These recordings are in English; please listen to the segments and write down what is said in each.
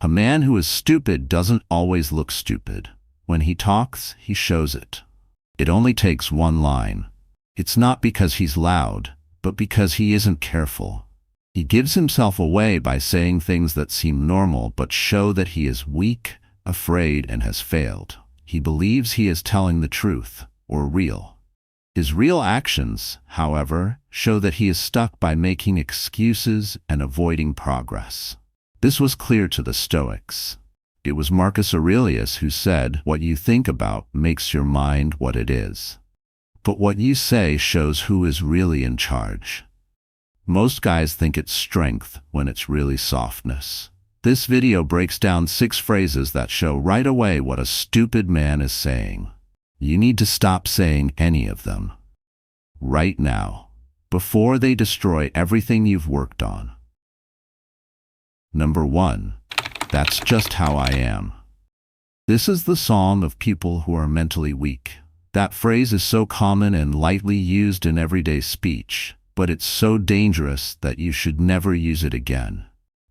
A man who is stupid doesn't always look stupid. When he talks, he shows it. It only takes one line. It's not because he's loud, but because he isn't careful. He gives himself away by saying things that seem normal but show that he is weak, afraid, and has failed. He believes he is telling the truth, or real. His real actions, however, show that he is stuck by making excuses and avoiding progress. This was clear to the Stoics. It was Marcus Aurelius who said, "What you think about makes your mind what it is. But what you say shows who is really in charge." Most guys think it's strength when it's really softness. This video breaks down 6 phrases that show right away what a stupid man is saying. You need to stop saying any of them. Right now, before they destroy everything you've worked on. Number 1. That's just how I am. This is the song of people who are mentally weak. That phrase is so common and lightly used in everyday speech, but it's so dangerous that you should never use it again.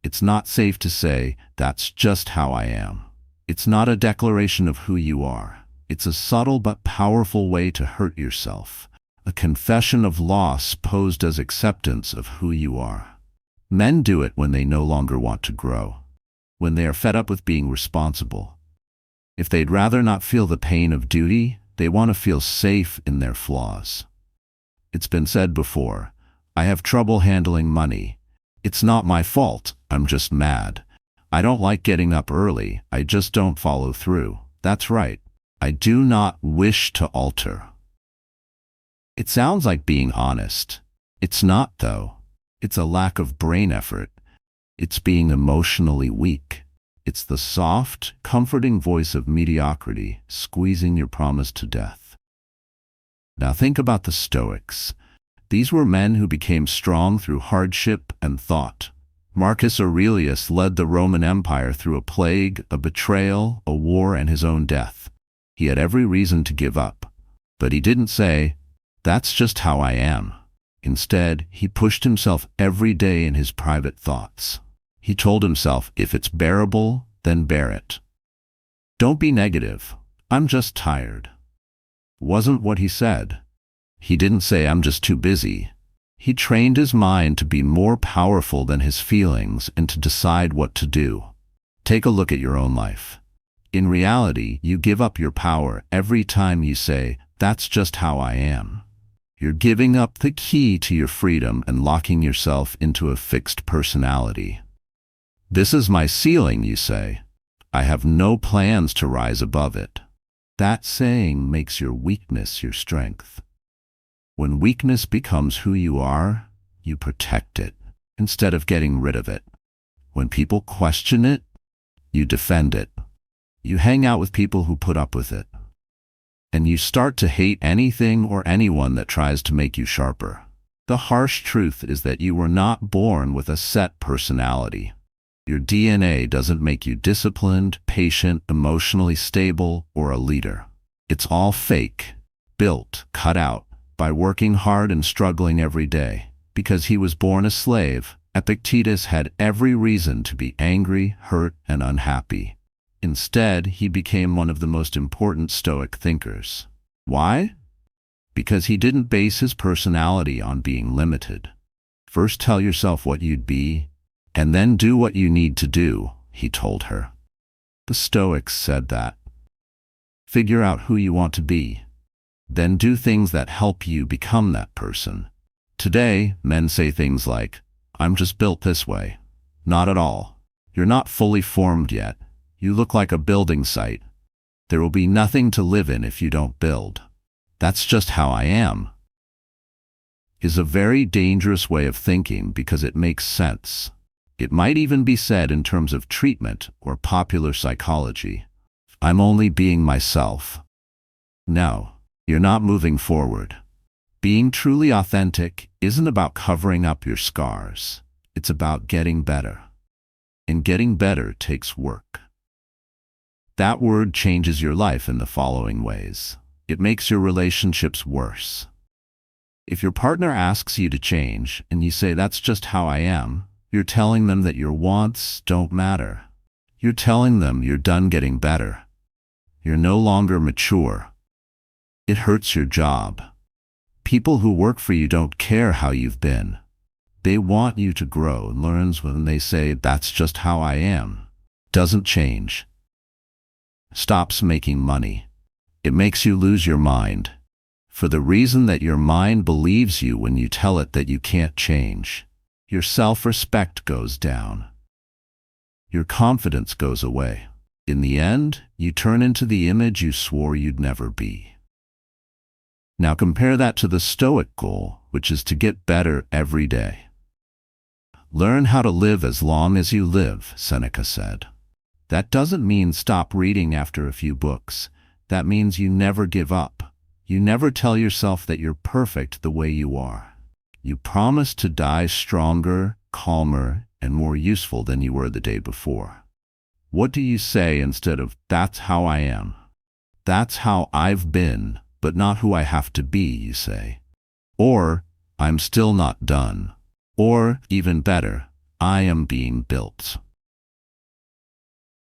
It's not safe to say, "That's just how I am." It's not a declaration of who you are. It's a subtle but powerful way to hurt yourself, a confession of loss posed as acceptance of who you are. Men do it when they no longer want to grow, when they are fed up with being responsible. If they'd rather not feel the pain of duty, they want to feel safe in their flaws. It's been said before, "I have trouble handling money. It's not my fault, I'm just mad. I don't like getting up early, I just don't follow through. That's right. I do not wish to alter." It sounds like being honest. It's not, though. It's a lack of brain effort. It's being emotionally weak. It's the soft, comforting voice of mediocrity, squeezing your promise to death. Now think about the Stoics. These were men who became strong through hardship and thought. Marcus Aurelius led the Roman Empire through a plague, a betrayal, a war, and his own death. He had every reason to give up. But he didn't say, "That's just how I am." Instead, he pushed himself every day in his private thoughts. He told himself, "If it's bearable, then bear it. Don't be negative. I'm just tired." Wasn't what he said. He didn't say, "I'm just too busy." He trained his mind to be more powerful than his feelings and to decide what to do. Take a look at your own life. In reality, you give up your power every time you say, "That's just how I am." You're giving up the key to your freedom and locking yourself into a fixed personality. "This is my ceiling," you say. "I have no plans to rise above it." That saying makes your weakness your strength. When weakness becomes who you are, you protect it instead of getting rid of it. When people question it, you defend it. You hang out with people who put up with it. And you start to hate anything or anyone that tries to make you sharper. The harsh truth is that you were not born with a set personality. Your DNA doesn't make you disciplined, patient, emotionally stable, or a leader. It's all fake, built, cut out, by working hard and struggling every day. Because he was born a slave, Epictetus had every reason to be angry, hurt, and unhappy. Instead, he became one of the most important Stoic thinkers. Why? Because he didn't base his personality on being limited. First tell yourself what you'd be, and then do what you need to do, he told her. The Stoics said that. Figure out who you want to be. Then do things that help you become that person. Today, men say things like, "I'm just built this way." Not at all. You're not fully formed yet. You look like a building site. There will be nothing to live in if you don't build. "That's just how I am" is a very dangerous way of thinking because it makes sense. It might even be said in terms of treatment or popular psychology. "I'm only being myself." No, you're not moving forward. Being truly authentic isn't about covering up your scars. It's about getting better. And getting better takes work. That word changes your life in the following ways. It makes your relationships worse. If your partner asks you to change and you say, "That's just how I am," you're telling them that your wants don't matter. You're telling them you're done getting better. You're no longer mature. It hurts your job. People who work for you don't care how you've been. They want you to grow and learn. When they say, "That's just how I am," doesn't change. Stops making money. It makes you lose your mind, for the reason that your mind believes you when you tell it that you can't change. Your self-respect goes down. Your confidence goes away. In the end, you turn into the image you swore you'd never be. Now compare that to the Stoic goal, which is to get better every day. Learn how to live as long as you live, Seneca said. That doesn't mean stop reading after a few books. That means you never give up. You never tell yourself that you're perfect the way you are. You promise to die stronger, calmer, and more useful than you were the day before. What do you say instead of, "That's how I am"? "That's how I've been, but not who I have to be," you say. Or, "I'm still not done." Or, even better, "I am being built."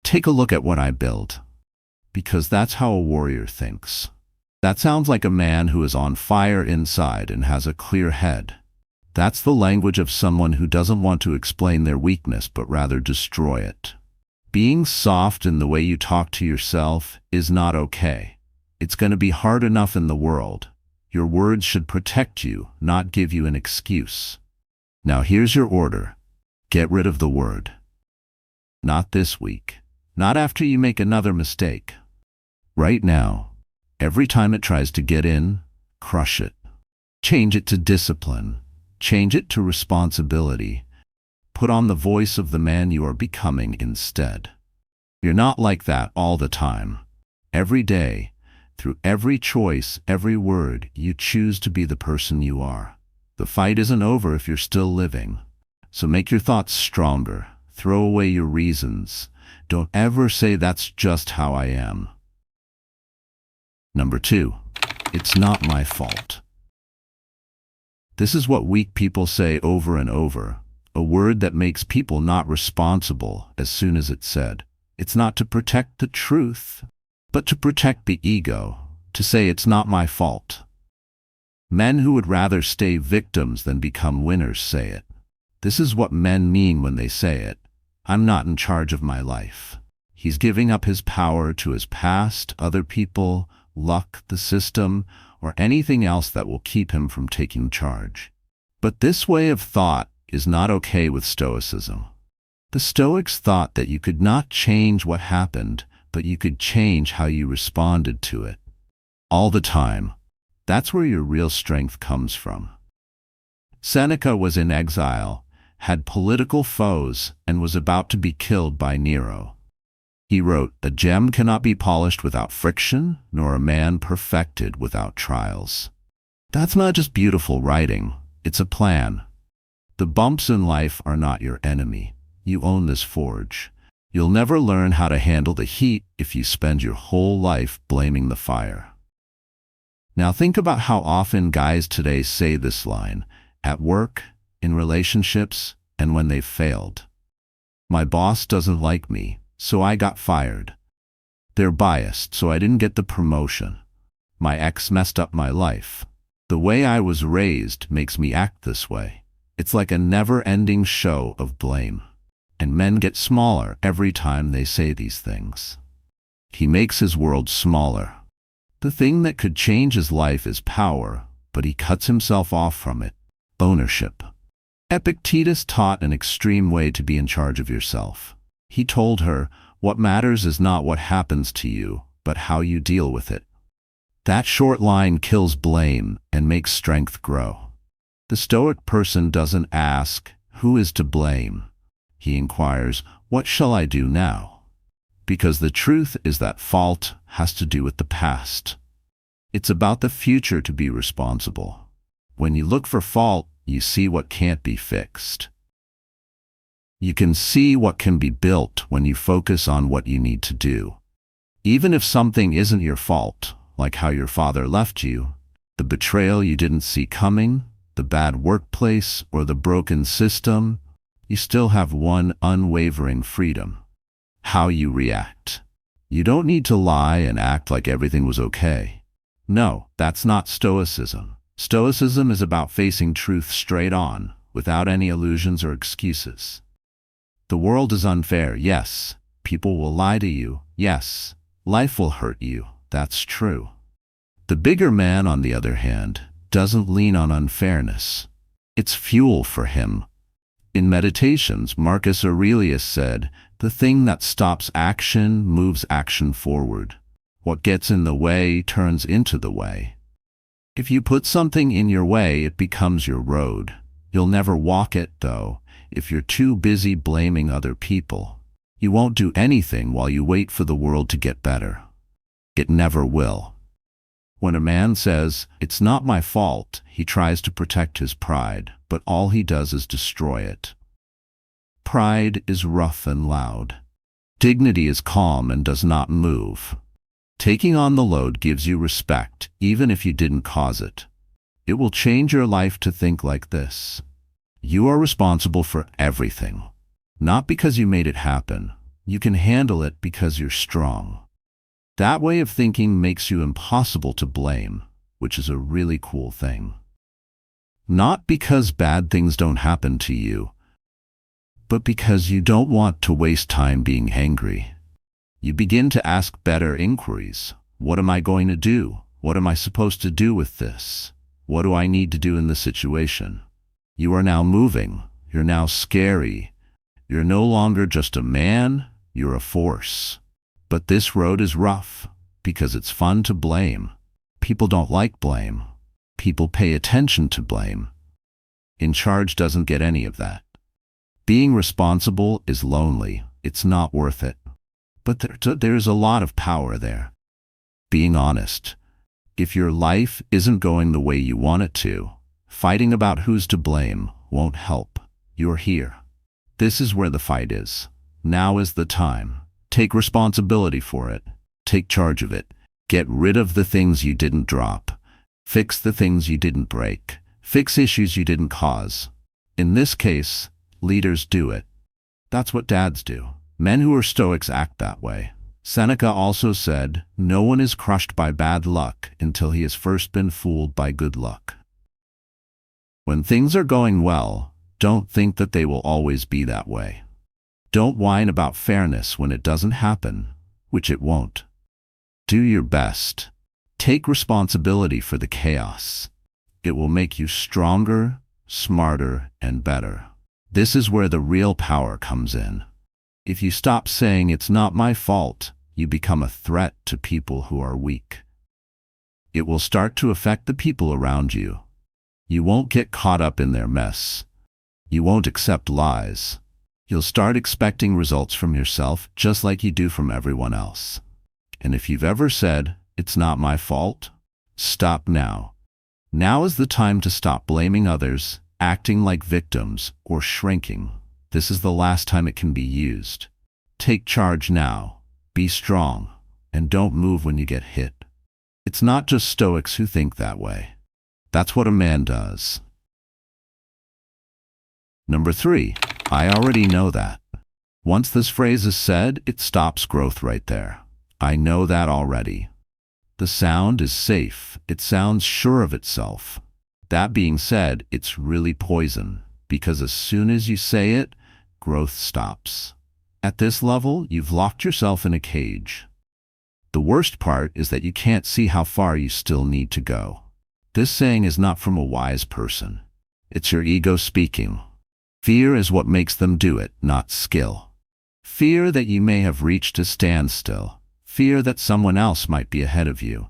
Take a look at what I build, because that's how a warrior thinks. That sounds like a man who is on fire inside and has a clear head. That's the language of someone who doesn't want to explain their weakness but rather destroy it. Being soft in the way you talk to yourself is not okay. It's going to be hard enough in the world. Your words should protect you, not give you an excuse. Now here's your order. Get rid of the word. Not this week. Not after you make another mistake. Right now. Every time it tries to get in, crush it. Change it to discipline. Change it to responsibility. Put on the voice of the man you are becoming instead. You're not like that all the time. Every day, through every choice, every word, you choose to be the person you are. The fight isn't over if you're still living. So make your thoughts stronger. Throw away your reasons. Don't ever say, "That's just how I am." Number 2, it's not my fault. This is what weak people say over and over, a word that makes people not responsible as soon as it's said. It's not to protect the truth, but to protect the ego, to say it's not my fault. Men who would rather stay victims than become winners say it. This is what men mean when they say it. I'm not in charge of my life. He's giving up his power to his past, other people, luck, the system, or anything else that will keep him from taking charge. But this way of thought is not okay with Stoicism. The Stoics thought that you could not change what happened, but you could change how you responded to it. All the time. That's where your real strength comes from. Seneca was in exile, had political foes, and was about to be killed by Nero. He wrote, "A gem cannot be polished without friction, nor a man perfected without trials." That's not just beautiful writing, it's a plan. The bumps in life are not your enemy. You own this forge. You'll never learn how to handle the heat if you spend your whole life blaming the fire. Now think about how often guys today say this line, at work, in relationships, and when they've failed. "My boss doesn't like me, so I got fired. They're biased, so I didn't get the promotion. My ex messed up my life. The way I was raised makes me act this way." It's like a never-ending show of blame. And men get smaller every time they say these things. He makes his world smaller. The thing that could change his life is power, but he cuts himself off from it. Ownership. Epictetus taught an extreme way to be in charge of yourself. He told her, "What matters is not what happens to you, but how you deal with it." That short line kills blame and makes strength grow. The Stoic person doesn't ask, "Who is to blame?" He inquires, "What shall I do now?" Because the truth is that fault has to do with the past. It's about the future to be responsible. When you look for fault, you see what can't be fixed. You can see what can be built when you focus on what you need to do. Even if something isn't your fault, like how your father left you, the betrayal you didn't see coming, the bad workplace, or the broken system, you still have one unwavering freedom. how you react. You don't need to lie and act like everything was okay. No, that's not Stoicism. Stoicism is about facing truth straight on, without any illusions or excuses. The world is unfair, yes. People will lie to you, yes. Life will hurt you, that's true. The bigger man, on the other hand, doesn't lean on unfairness. It's fuel for him. In Meditations, Marcus Aurelius said, "The thing that stops action moves action forward. What gets in the way turns into the way." If you put something in your way, it becomes your road. You'll never walk it, though, if you're too busy blaming other people. You won't do anything while you wait for the world to get better. It never will. When a man says, "It's not my fault," he tries to protect his pride, but all he does is destroy it. Pride is rough and loud. Dignity is calm and does not move. Taking on the load gives you respect, even if you didn't cause it. It will change your life to think like this. You are responsible for everything. Not because you made it happen. You can handle it because you're strong. That way of thinking makes you impossible to blame, which is a really cool thing. Not because bad things don't happen to you, but because you don't want to waste time being angry. You begin to ask better inquiries. What am I going to do? What am I supposed to do with this? What do I need to do in this situation? You are now moving. You're now scary. You're no longer just a man, you're a force. But this road is rough, because it's fun to blame. People don't like blame. People pay attention to blame. In charge doesn't get any of that. Being responsible is lonely. It's not worth it. But there's a lot of power there. Being honest. If your life isn't going the way you want it to, fighting about who's to blame won't help. You're here. This is where the fight is. Now is the time. Take responsibility for it. Take charge of it. Get rid of the things you didn't drop. Fix the things you didn't break. Fix issues you didn't cause. In this case, leaders do it. That's what dads do. Men who are Stoics act that way. Seneca also said, "No one is crushed by bad luck until he has first been fooled by good luck." When things are going well, don't think that they will always be that way. Don't whine about fairness when it doesn't happen, which it won't. Do your best. Take responsibility for the chaos. It will make you stronger, smarter, and better. This is where the real power comes in. If you stop saying "it's not my fault," you become a threat to people who are weak. It will start to affect the people around you. You won't get caught up in their mess. You won't accept lies. You'll start expecting results from yourself just like you do from everyone else. And if you've ever said, "It's not my fault," stop now. Now is the time to stop blaming others, acting like victims, or shrinking. This is the last time it can be used. Take charge now. Be strong. And don't move when you get hit. It's not just Stoics who think that way. That's what a man does. Number 3, I already know that. Once this phrase is said, it stops growth right there. I know that already. The sound is safe. It sounds sure of itself. That being said, it's really poison, because as soon as you say it, growth stops. At this level, you've locked yourself in a cage. The worst part is that you can't see how far you still need to go. This saying is not from a wise person. It's your ego speaking. Fear is what makes them do it, not skill. Fear that you may have reached a standstill. Fear that someone else might be ahead of you.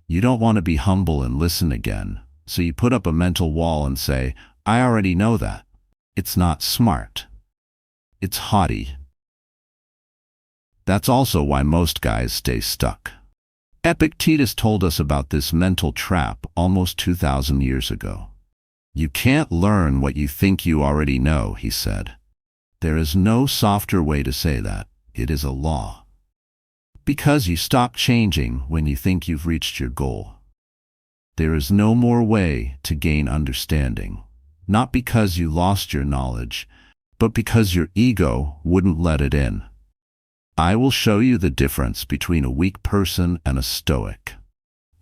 You don't want to be humble and listen again, so you put up a mental wall and say, "I already know that." It's not smart. It's haughty. That's also why most guys stay stuck. Epictetus told us about this mental trap almost 2,000 years ago. You can't learn what you think you already know, he said. There is no softer way to say that. It is a law. Because you stop changing when you think you've reached your goal. There is no more way to gain understanding, not because you lost your knowledge, but because your ego wouldn't let it in. I will show you the difference between a weak person and a Stoic.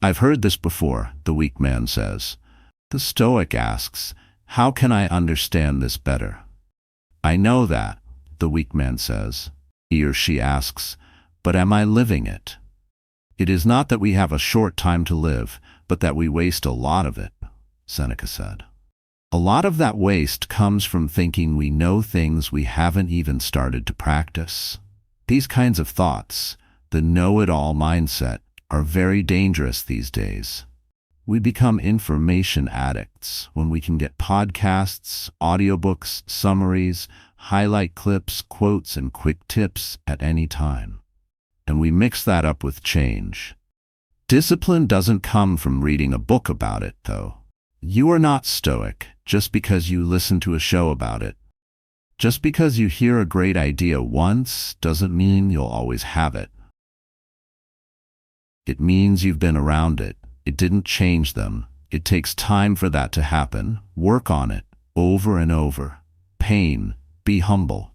I've heard this before, the weak man says. The Stoic asks, how can I understand this better? I know that, the weak man says. He or she asks, but am I living it? It is not that we have a short time to live, but that we waste a lot of it, Seneca said. A lot of that waste comes from thinking we know things we haven't even started to practice. These kinds of thoughts, the know-it-all mindset, are very dangerous these days. We become information addicts when we can get podcasts, audiobooks, summaries, highlight clips, quotes, and quick tips at any time. And we mix that up with change. Discipline doesn't come from reading a book about it, though. You are not Stoic just because you listen to a show about it. Just because you hear a great idea once doesn't mean you'll always have it. It means you've been around it. It didn't change them. It takes time for that to happen. Work on it, over and over. Pain, be humble.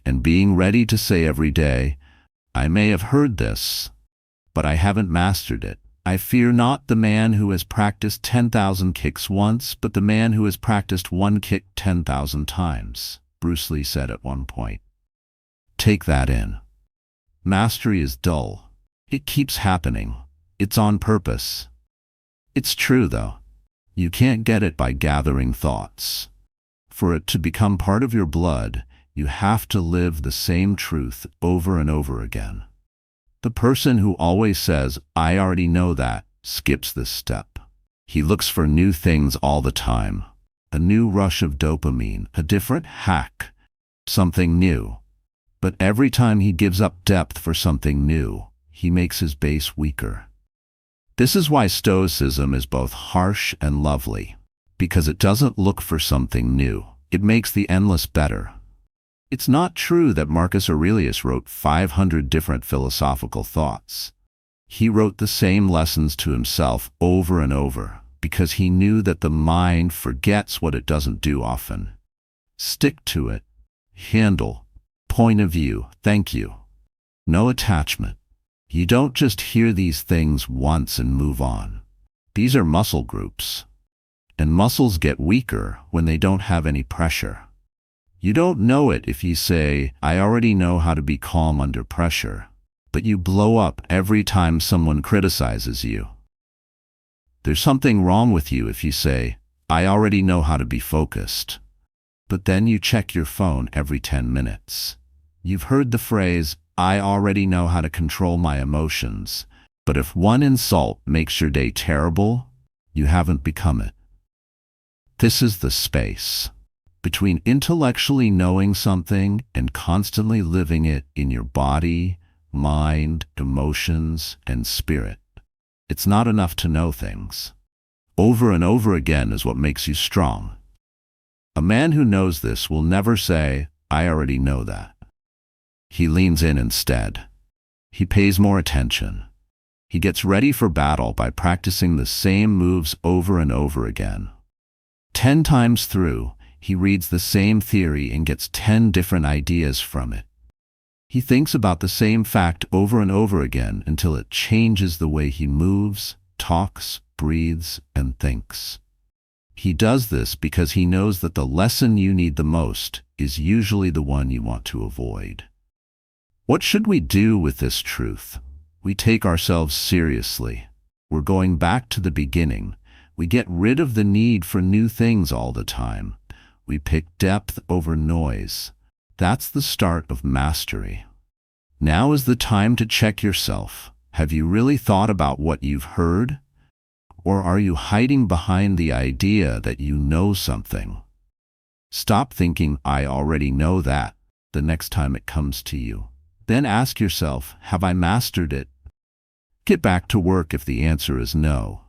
And being ready to say every day, I may have heard this, but I haven't mastered it. I fear not the man who has practiced 10,000 kicks once, but the man who has practiced one kick 10,000 times, Bruce Lee said at one point. Take that in. Mastery is dull. It keeps happening. It's on purpose. It's true, though. You can't get it by gathering thoughts. For it to become part of your blood, you have to live the same truth over and over again. The person who always says, I already know that, skips this step. He looks for new things all the time. A new rush of dopamine, a different hack, something new. But every time he gives up depth for something new, he makes his base weaker. This is why Stoicism is both harsh and lovely, because it doesn't look for something new. It makes the endless better. It's not true that Marcus Aurelius wrote 500 different philosophical thoughts. He wrote the same lessons to himself over and over, because he knew that the mind forgets what it doesn't do often. Stick to it. Handle. Point of view. Thank you. No attachment. You don't just hear these things once and move on. These are muscle groups. And muscles get weaker when they don't have any pressure. You don't know it if you say, I already know how to be calm under pressure, but you blow up every time someone criticizes you. There's something wrong with you if you say, I already know how to be focused, but then you check your phone every 10 minutes. You've heard the phrase, I already know how to control my emotions, but if one insult makes your day terrible, you haven't become it. This is the space between intellectually knowing something and constantly living it in your body, mind, emotions, and spirit. It's not enough to know things. Over and over again is what makes you strong. A man who knows this will never say, I already know that. He leans in instead. He pays more attention. He gets ready for battle by practicing the same moves over and over again. 10 times through, he reads the same theory and gets 10 different ideas from it. He thinks about the same fact over and over again until it changes the way he moves, talks, breathes, and thinks. He does this because he knows that the lesson you need the most is usually the one you want to avoid. What should we do with this truth? We take ourselves seriously. We're going back to the beginning. We get rid of the need for new things all the time. We pick depth over noise. That's the start of mastery. Now is the time to check yourself. Have you really thought about what you've heard? Or are you hiding behind the idea that you know something? Stop thinking, I already know that, the next time it comes to you. Then ask yourself, have I mastered it? Get back to work if the answer is no.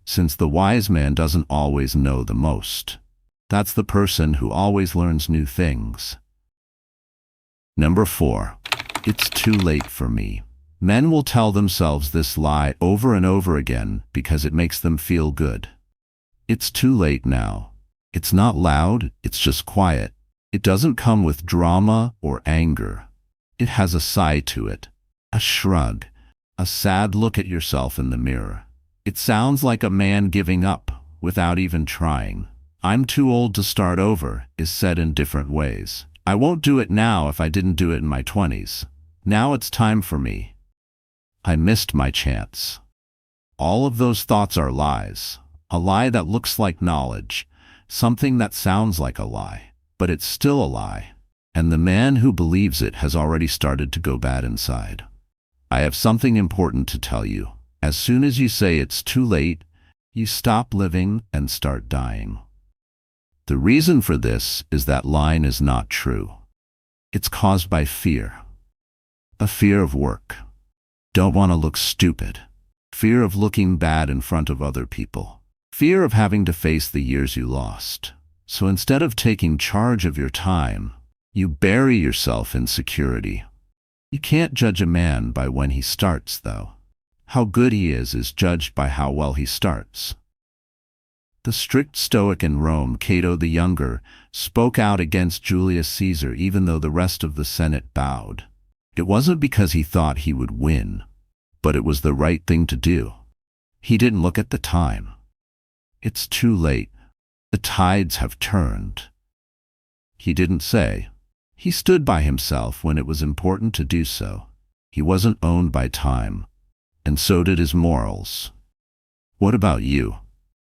Since the wise man doesn't always know the most. That's the person who always learns new things. Number 4. It's too late for me. Men will tell themselves this lie over and over again because it makes them feel good. It's too late now. It's not loud, it's just quiet. It doesn't come with drama or anger. It has a sigh to it, a shrug, a sad look at yourself in the mirror. It sounds like a man giving up without even trying. I'm too old to start over is said in different ways. I won't do it now if I didn't do it in my 20s. Now it's time for me. I missed my chance. All of those thoughts are lies. A lie that looks like knowledge, something that sounds like a lie, but it's still a lie. And the man who believes it has already started to go bad inside. I have something important to tell you. As soon as you say it's too late, you stop living and start dying. The reason for this is that line is not true. It's caused by fear. A fear of work. Don't want to look stupid. Fear of looking bad in front of other people. Fear of having to face the years you lost. So instead of taking charge of your time, you bury yourself in security. You can't judge a man by when he starts, though. How good he is judged by how well he starts. The strict Stoic in Rome, Cato the Younger, spoke out against Julius Caesar even though the rest of the Senate bowed. It wasn't because he thought he would win, but it was the right thing to do. He didn't look at the time. It's too late. The tides have turned. He didn't say. He stood by himself when it was important to do so. He wasn't owned by time, and so did his morals. What about you?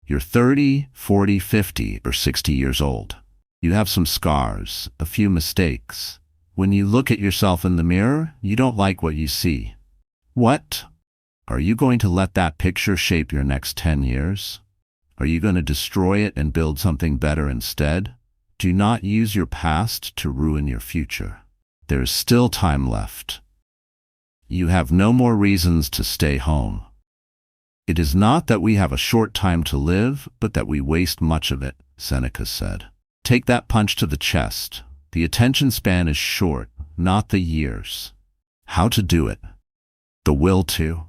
You're 30, 40, 50, or 60 years old. You have some scars, a few mistakes. When you look at yourself in the mirror, you don't like what you see. What? Are you going to let that picture shape your next 10 years? Are you going to destroy it and build something better instead? Do not use your past to ruin your future. There is still time left. You have no more reasons to stay home. It is not that we have a short time to live, but that we waste much of it, Seneca said. Take that punch to the chest. The attention span is short, not the years. How to do it? The will to?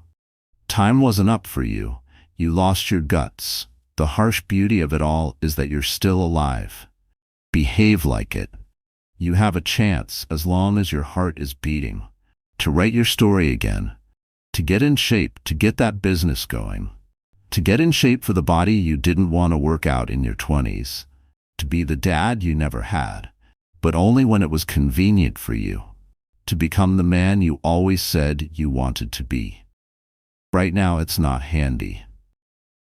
Time wasn't up for you. You lost your guts. The harsh beauty of it all is that you're still alive. Behave like it. You have a chance as long as your heart is beating. To write your story again. To get in shape, to get that business going. To get in shape for the body you didn't want to work out in your 20s. To be the dad you never had, but only when it was convenient for you. To become the man you always said you wanted to be. Right now it's not handy.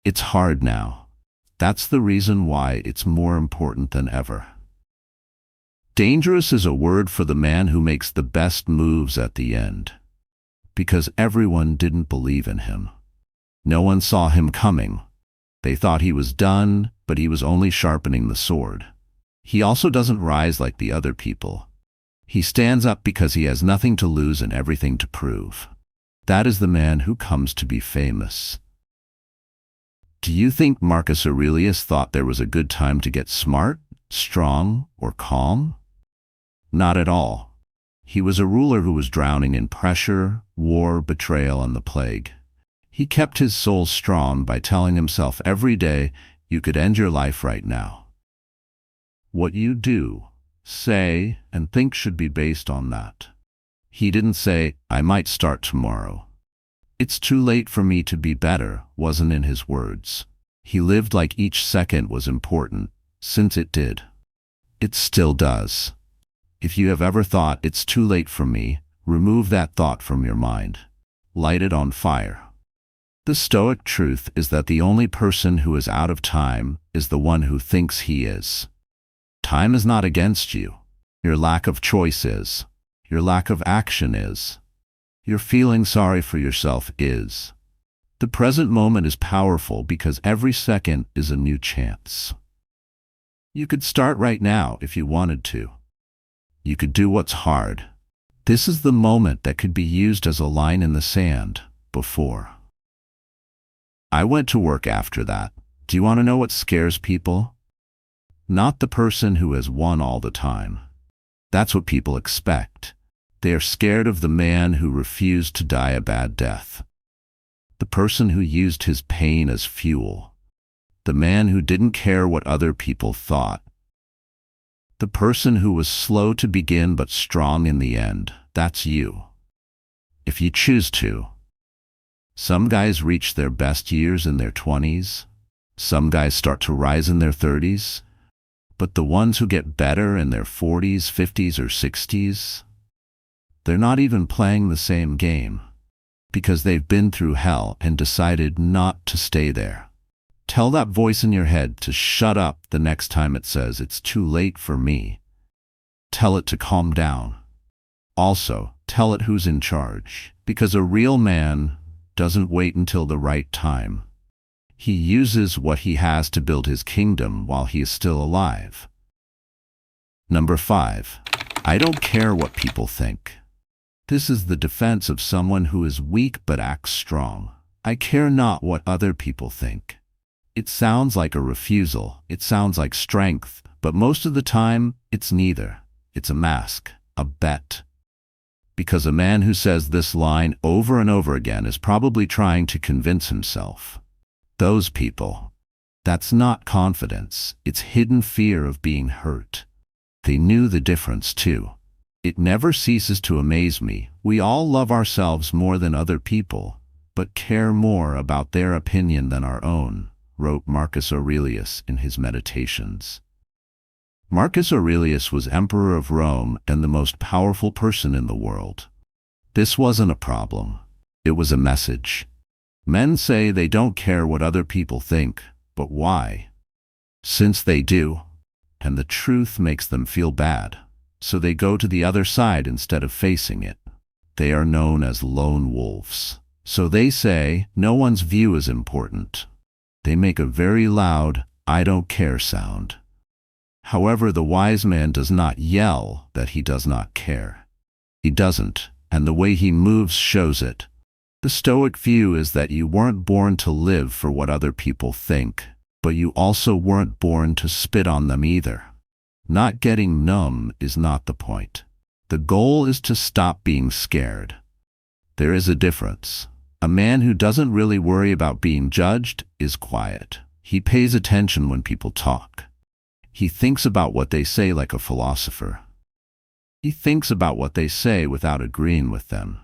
It's hard now. That's the reason why it's more important than ever. Dangerous is a word for the man who makes the best moves at the end. Because everyone didn't believe in him. No one saw him coming. They thought he was done, but he was only sharpening the sword. He also doesn't rise like the other people. He stands up because he has nothing to lose and everything to prove. That is the man who comes to be famous. Do you think Marcus Aurelius thought there was a good time to get smart, strong, or calm? Not at all. He was a ruler who was drowning in pressure, war, betrayal, and the plague. He kept his soul strong by telling himself every day, you could end your life right now. What you do, say, and think should be based on that. He didn't say, I might start tomorrow. It's too late for me to be better, wasn't in his words. He lived like each second was important, since it did. It still does. If you have ever thought it's too late for me, remove that thought from your mind. Light it on fire. The Stoic truth is that the only person who is out of time is the one who thinks he is. Time is not against you. Your lack of choice is. Your lack of action is. Your feeling sorry for yourself is. The present moment is powerful because every second is a new chance. You could start right now if you wanted to. You could do what's hard. This is the moment that could be used as a line in the sand, before. I went to work after that. Do you want to know what scares people? Not the person who has won all the time. That's what people expect. They are scared of the man who refused to die a bad death. The person who used his pain as fuel. The man who didn't care what other people thought. The person who was slow to begin but strong in the end. That's you. If you choose to. Some guys reach their best years in their 20s. Some guys start to rise in their 30s. But the ones who get better in their 40s, 50s, or 60s, they're not even playing the same game because they've been through hell and decided not to stay there. Tell that voice in your head to shut up the next time it says it's too late for me. Tell it to calm down. Also, tell it who's in charge, because a real man doesn't wait until the right time. He uses what he has to build his kingdom while he is still alive. Number 5. I don't care what people think. This is the defense of someone who is weak but acts strong. I care not what other people think. It sounds like a refusal. It sounds like strength, but most of the time, it's neither. It's a mask, a bet. Because a man who says this line over and over again is probably trying to convince himself. Those people. That's not confidence. It's hidden fear of being hurt. They knew the difference too. It never ceases to amaze me. We all love ourselves more than other people, but care more about their opinion than our own, wrote Marcus Aurelius in his Meditations. Marcus Aurelius was emperor of Rome and the most powerful person in the world. This wasn't a problem. It was a message. Men say they don't care what other people think, but why? Since they do, and the truth makes them feel bad, so they go to the other side instead of facing it. They are known as lone wolves. So they say no one's view is important. They make a very loud, I don't care sound. However, the wise man does not yell that he does not care. He doesn't, and the way he moves shows it. The Stoic view is that you weren't born to live for what other people think, but you also weren't born to spit on them either. Not getting numb is not the point. The goal is to stop being scared. There is a difference. A man who doesn't really worry about being judged is quiet. He pays attention when people talk. He thinks about what they say like a philosopher. He thinks about what they say without agreeing with them.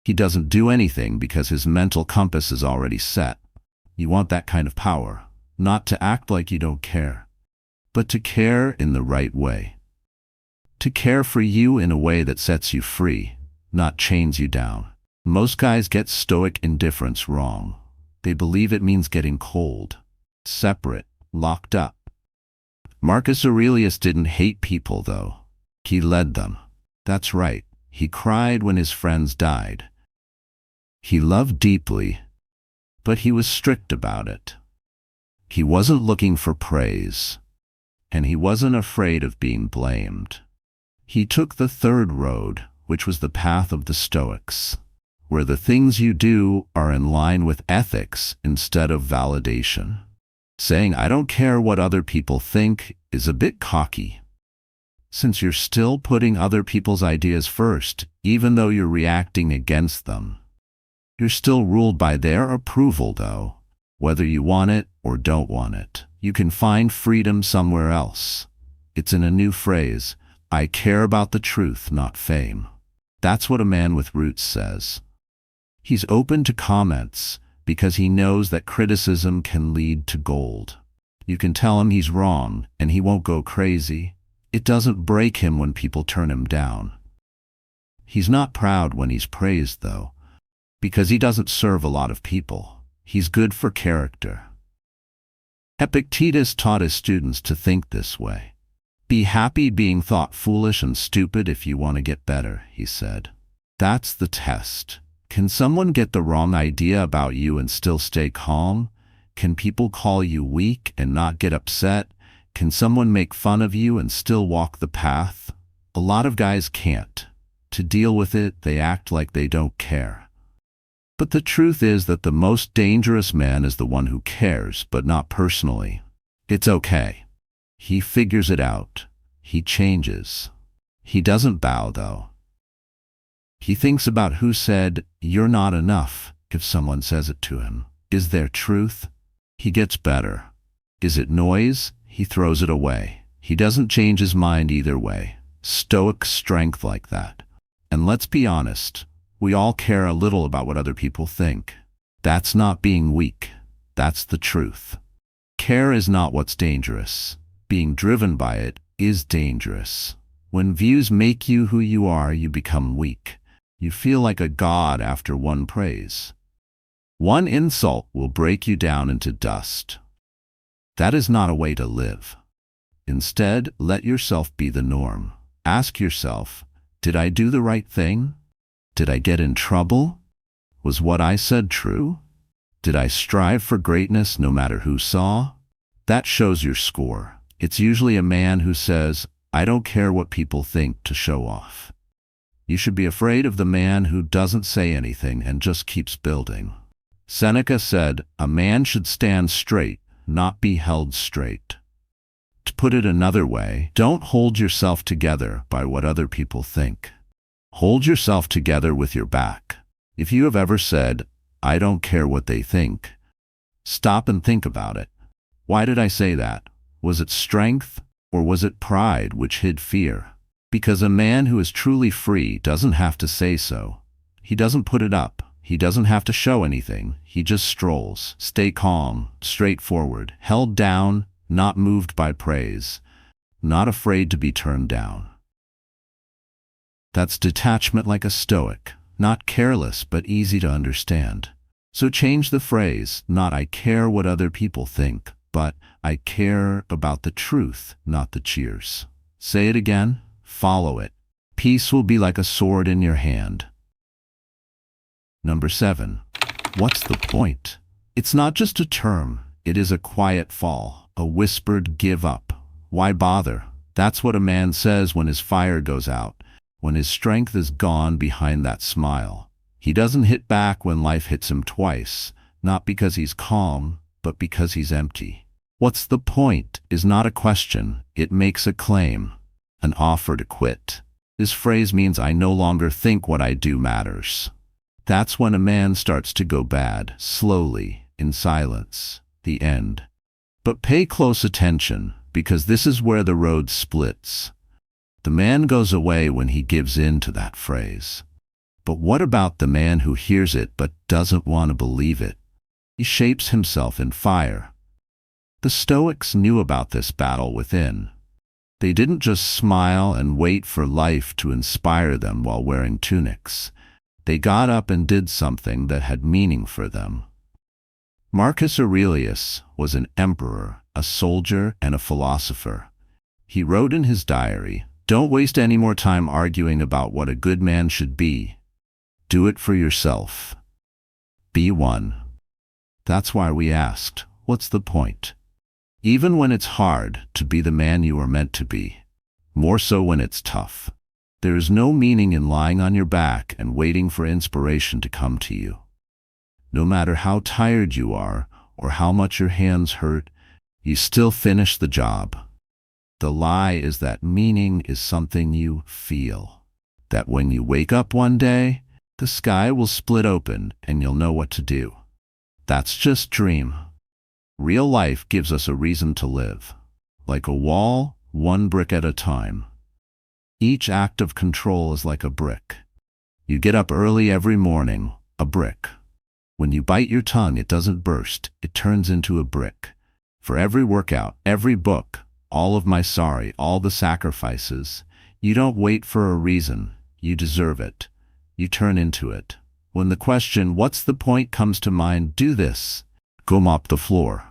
He doesn't do anything because his mental compass is already set. You want that kind of power, not to act like you don't care, but to care in the right way. To care for you in a way that sets you free, not chains you down. Most guys get Stoic indifference wrong. They believe it means getting cold, separate, locked up. Marcus Aurelius didn't hate people, though. He led them. That's right. He cried when his friends died. He loved deeply, but he was strict about it. He wasn't looking for praise, and he wasn't afraid of being blamed. He took the third road, which was the path of the Stoics, where the things you do are in line with ethics instead of validation. Saying, I don't care what other people think, is a bit cocky. Since you're still putting other people's ideas first, even though you're reacting against them. You're still ruled by their approval, though. Whether you want it or don't want it, you can find freedom somewhere else. It's in a new phrase, I care about the truth, not fame. That's what a man with roots says. He's open to comments because he knows that criticism can lead to gold. You can tell him he's wrong and he won't go crazy. It doesn't break him when people turn him down. He's not proud when he's praised, though, because he doesn't serve a lot of people. He's good for character. Epictetus taught his students to think this way. Be happy being thought foolish and stupid if you want to get better, he said. That's the test. Can someone get the wrong idea about you and still stay calm? Can people call you weak and not get upset? Can someone make fun of you and still walk the path? A lot of guys can't. To deal with it, they act like they don't care. But the truth is that the most dangerous man is the one who cares, but not personally. It's okay. He figures it out. He changes. He doesn't bow, though. He thinks about who said, you're not enough, if someone says it to him. Is there truth? He gets better. Is it noise? He throws it away. He doesn't change his mind either way. Stoic strength like that. And let's be honest, we all care a little about what other people think. That's not being weak. That's the truth. Care is not what's dangerous. Being driven by it is dangerous. When views make you who you are, you become weak. You feel like a god after one praise. One insult will break you down into dust. That is not a way to live. Instead, let yourself be the norm. Ask yourself, did I do the right thing? Did I get in trouble? Was what I said true? Did I strive for greatness no matter who saw? That shows your score. It's usually a man who says, I don't care what people think, to show off. You should be afraid of the man who doesn't say anything and just keeps building. Seneca said, a man should stand straight, not be held straight. To put it another way, don't hold yourself together by what other people think. Hold yourself together with your back. If you have ever said, I don't care what they think, stop and think about it. Why did I say that? Was it strength, or was it pride which hid fear? Because a man who is truly free doesn't have to say so. He doesn't put it up. He doesn't have to show anything. He just strolls. Stay calm, straightforward, held down, not moved by praise, not afraid to be turned down. That's detachment like a Stoic, not careless but easy to understand. So change the phrase, not I care what other people think, but I care about the truth, not the cheers. Say it again, follow it. Peace will be like a sword in your hand. Number 7. What's the point? It's not just a term, it is a quiet fall, a whispered give up. Why bother? That's what a man says when his fire goes out, when his strength is gone behind that smile. He doesn't hit back when life hits him twice, not because he's calm, but because he's empty. What's the point is not a question, it makes a claim, an offer to quit. This phrase means I no longer think what I do matters. That's when a man starts to go bad, slowly, in silence, the end. But pay close attention, because this is where the road splits. The man goes away when he gives in to that phrase. But what about the man who hears it but doesn't want to believe it? He shapes himself in fire. The Stoics knew about this battle within. They didn't just smile and wait for life to inspire them while wearing tunics. They got up and did something that had meaning for them. Marcus Aurelius was an emperor, a soldier, and a philosopher. He wrote in his diary, "Don't waste any more time arguing about what a good man should be. Do it for yourself. Be one." That's why we asked, what's the point? Even when it's hard to be the man you are meant to be, more so when it's tough. There is no meaning in lying on your back and waiting for inspiration to come to you. No matter how tired you are or how much your hands hurt, you still finish the job. The lie is that meaning is something you feel. That when you wake up one day, the sky will split open and you'll know what to do. That's just dream. Real life gives us a reason to live. Like a wall, one brick at a time. Each act of control is like a brick. You get up early every morning, a brick. When you bite your tongue, it doesn't burst, it turns into a brick. For every workout, every book, all of my sorry, all the sacrifices, you don't wait for a reason, you deserve it. You turn into it. When the question, what's the point, comes to mind, do this. Go mop the floor.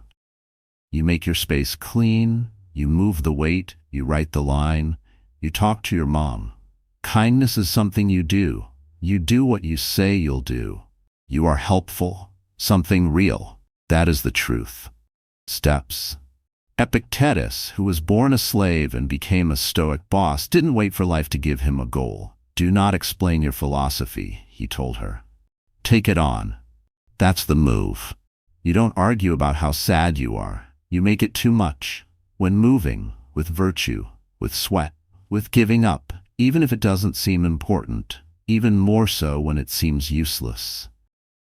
You make your space clean, you move the weight, you write the line, you talk to your mom. Kindness is something you do. You do what you say you'll do. You are helpful, something real. That is the truth. Steps. Epictetus, who was born a slave and became a Stoic boss, didn't wait for life to give him a goal. Do not explain your philosophy, he told her. Take it on. That's the move. You don't argue about how sad you are. You make it too much. When moving, with virtue, with sweat, with giving up, even if it doesn't seem important, even more so when it seems useless.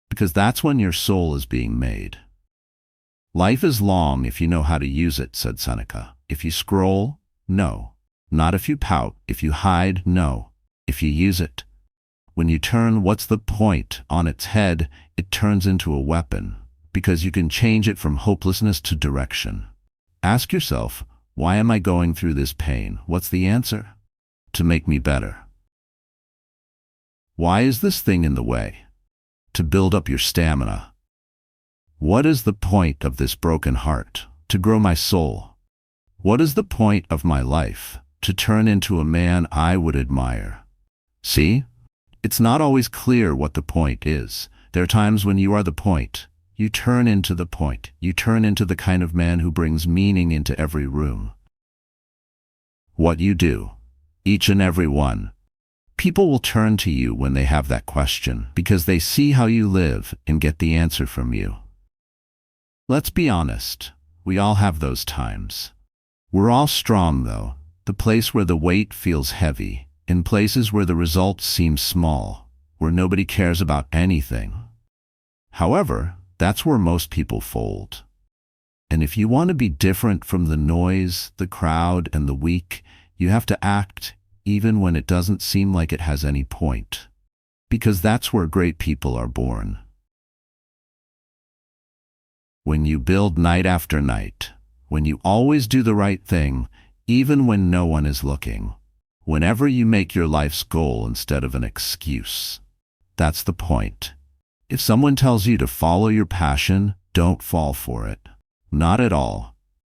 Because that's when your soul is being made. Life is long if you know how to use it, said Seneca. If you scroll, no. Not if you pout. If you hide, no. If you use it, When you turn "what's the point" on its head, it turns into a weapon, because you can change it from hopelessness to direction. Ask yourself, why am I going through this pain? What's the answer? To make me better. Why is this thing in the way? To build up your stamina. What is the point of this broken heart? To grow my soul. What is the point of my life? To turn into a man I would admire. See? It's not always clear what the point is. There are times when you are the point. You turn into the point. You turn into the kind of man who brings meaning into every room. What you do. Each and every one. People will turn to you when they have that question, because they see how you live and get the answer from you. Let's be honest. We all have those times. We're all strong, though. The place where the weight feels heavy, in places where the results seem small, where nobody cares about anything. However, that's where most people fold. And if you want to be different from the noise, the crowd, and the weak, you have to act even when it doesn't seem like it has any point. Because that's where great people are born. When you build night after night, when you always do the right thing, even when no one is looking, whenever you make your life's goal instead of an excuse. That's the point. If someone tells you to follow your passion, don't fall for it. Not at all.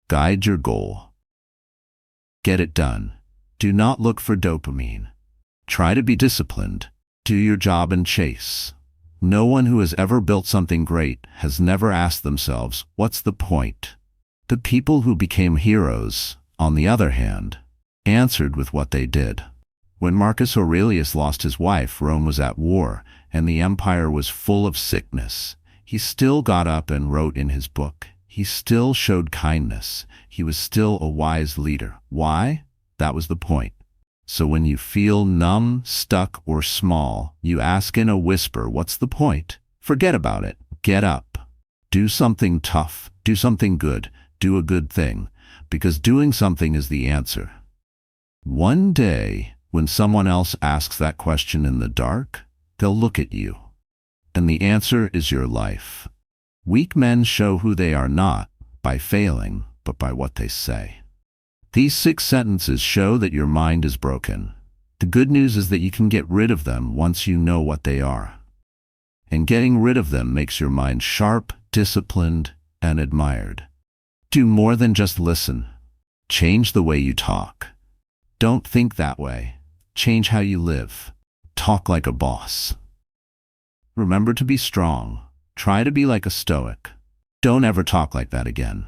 Guide your goal. Get it done. Do not look for dopamine. Try to be disciplined. Do your job and chase. No one who has ever built something great has never asked themselves, what's the point? The people who became heroes, on the other hand, answered with what they did. When Marcus Aurelius lost his wife, Rome was at war, and the empire was full of sickness. He still got up and wrote in his book. He still showed kindness. He was still a wise leader. Why? That was the point. So when you feel numb, stuck, or small, you ask in a whisper, what's the point? Forget about it. Get up. Do something tough. Do something good. Do a good thing. Because doing something is the answer. One day, when someone else asks that question in the dark, they'll look at you. And the answer is your life. Weak men show who they are not by failing, but by what they say. These 6 sentences show that your mind is broken. The good news is that you can get rid of them once you know what they are. And getting rid of them makes your mind sharp, disciplined, and admired. Do more than just listen. Change the way you talk. Don't think that way. Change how you live. Talk like a boss. Remember to be strong. Try to be like a Stoic. Don't ever talk like that again.